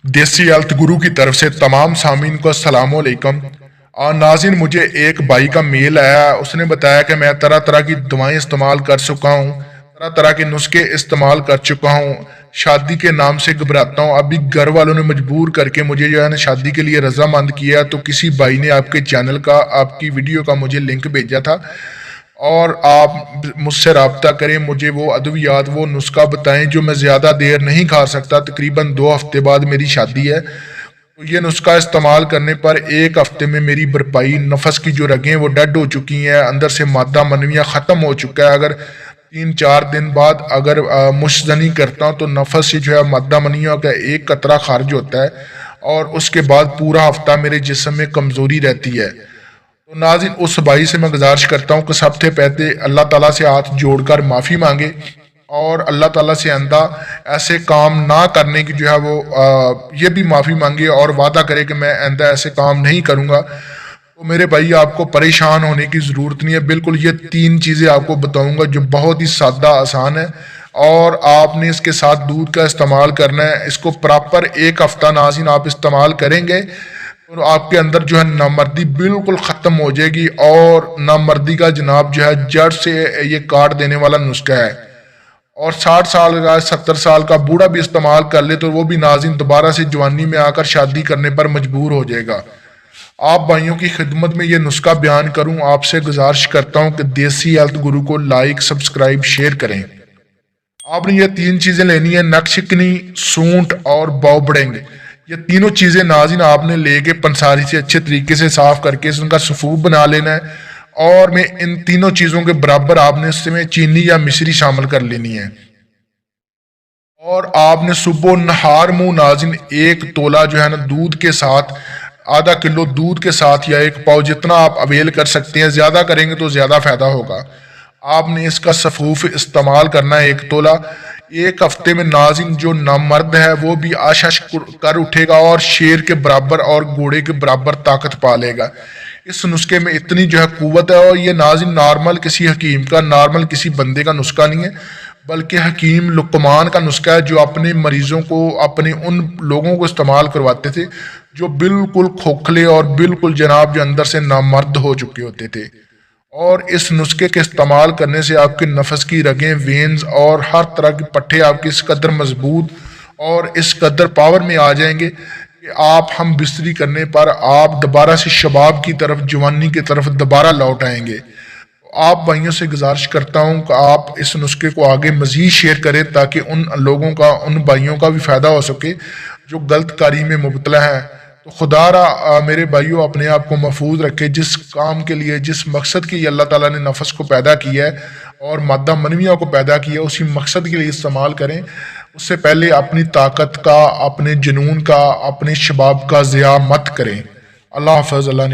देसी हेल्थ गुरु की तरफ से तमाम सामीन को अस्सलाम वालेकुम। नाज़रीन, मुझे एक भाई का मेल आया। उसने बताया कि मैं तरह तरह की दवाएं इस्तेमाल कर चुका हूँ, तरह तरह के नुस्खे इस्तेमाल कर चुका हूँ, शादी के नाम से घबराता हूँ। अभी घर वालों ने मजबूर करके मुझे जो है ना शादी के लिए रजामंद किया। तो किसी भाई ने आपके चैनल का, आपकी वीडियो का मुझे लिंक भेजा था और आप मुझसे रब्ता करें, मुझे वो अद्वियात, वो नुस्खा बताएं जो मैं ज़्यादा देर नहीं खा सकता। तकरीबन 2 हफ्ते बाद मेरी शादी है। तो ये नुस्खा इस्तेमाल करने पर 1 हफ्ते में मेरी भरपाई, नफस की जो रगें वो डेड हो चुकी हैं, अंदर से मादा मनवियाँ ख़त्म हो चुका है। अगर 3-4 दिन बाद अगर मुश्तनी करता हूँ तो नफस से जो है मादा मनवियों का एक कतरा खारिज होता है और उसके बाद पूरा हफ्ता मेरे जिस्म में कमज़ोरी रहती है। तो नाज़रीन, उस भाई से मैं गुजारिश करता हूँ कि सबसे पहले अल्लाह ताला से हाथ जोड़कर माफ़ी मांगे और अल्लाह ताला से आइंदा ऐसे काम ना करने की जो है वो ये भी माफ़ी मांगे और वादा करे कि मैं आइंदा ऐसे काम नहीं करूँगा। तो मेरे भाई, आपको परेशान होने की ज़रूरत नहीं है। बिल्कुल ये 3 चीज़ें आपको बताऊँगा जो बहुत ही सादा आसान है और आपने इसके साथ दूध का इस्तेमाल करना है। इसको प्रॉपर 1 हफ्ता नाज़रीन आप इस्तेमाल करेंगे तो आपके अंदर जो है नामर्दी बिल्कुल ख़त्म हो जाएगी और नामर्दी का जनाब जो है जड़ से ये काट देने वाला नुस्खा है। और 60 साल का, 70 साल का बूढ़ा भी इस्तेमाल कर ले तो वो भी नाज़रीन दोबारा से जवानी में आकर शादी करने पर मजबूर हो जाएगा। आप भाइयों की खिदमत में ये नुस्खा बयान करूं, आपसे गुजारिश करता हूं कि देसी हेल्थ गुरु को लाइक, सब्सक्राइब, शेयर करें। आपने ये 3 चीज़ें लेनी है, नक्शिकनी, सूंठ और बावबड़ेंग। ये तीनों चीज़ें नाज़रीन आपने लेके पंसारी से अच्छे तरीके से साफ करके उनका सफूफ बना लेना है और मैं इन तीनों चीज़ों के बराबर आपने इसमें चीनी या मिश्री शामिल कर लेनी है। और आपने सुबह नहार मुंह नाज़रीन 1 तोला जो है ना दूध के साथ, आधा किलो दूध के साथ या 1 पाव, जितना आप अवेल कर सकते हैं, ज़्यादा करेंगे तो ज़्यादा फ़ायदा होगा। आपने इसका सफूफ इस्तेमाल करना है 1 तोला। 1 हफ्ते में नाज़रीन जो नामर्द है वो भी आशाश कर उठेगा और शेर के बराबर और घोड़े के बराबर ताकत पा लेगा। इस नुस्खे में इतनी जो है कुव्वत है और ये नाज़रीन नॉर्मल किसी हकीम का, नॉर्मल किसी बंदे का नुस्खा नहीं है, बल्कि हकीम लुकमान का नुस्खा है जो अपने मरीजों को, अपने उन लोगों को इस्तेमाल करवाते थे जो बिल्कुल खोखले और बिल्कुल जनाब जो अंदर से नामर्द हो चुके होते थे। और इस नुस्खे के इस्तेमाल करने से आपके नफस की रगें, वेन्स और हर तरह के पट्टे आपके इस कदर मजबूत और इस कदर पावर में आ जाएंगे कि आप हम बिस्तरी करने पर आप दोबारा से शबाब की तरफ, जवानी की तरफ दोबारा लौट आएंगे। तो आप भाइयों से गुजारिश करता हूँ कि आप इस नुस्खे को आगे मज़ीद शेयर करें ताकि उन लोगों का, उन भाइयों का भी फ़ायदा हो सके जो गलत कारी में मुबतला है। तो खुदा मेरे भाइयों अपने आप को महफूज रखे। जिस काम के लिए, जिस मकसद के लिए अल्लाह ताला ने नफस को पैदा किया है और मादा मनवियों को पैदा किया है, उसी मकसद के लिए इस्तेमाल करें। उससे पहले अपनी ताकत का, अपने जुनून का, अपने शबाब का ज़िया मत करें। अल्लाह हाफ़िज़। अल्लाह ने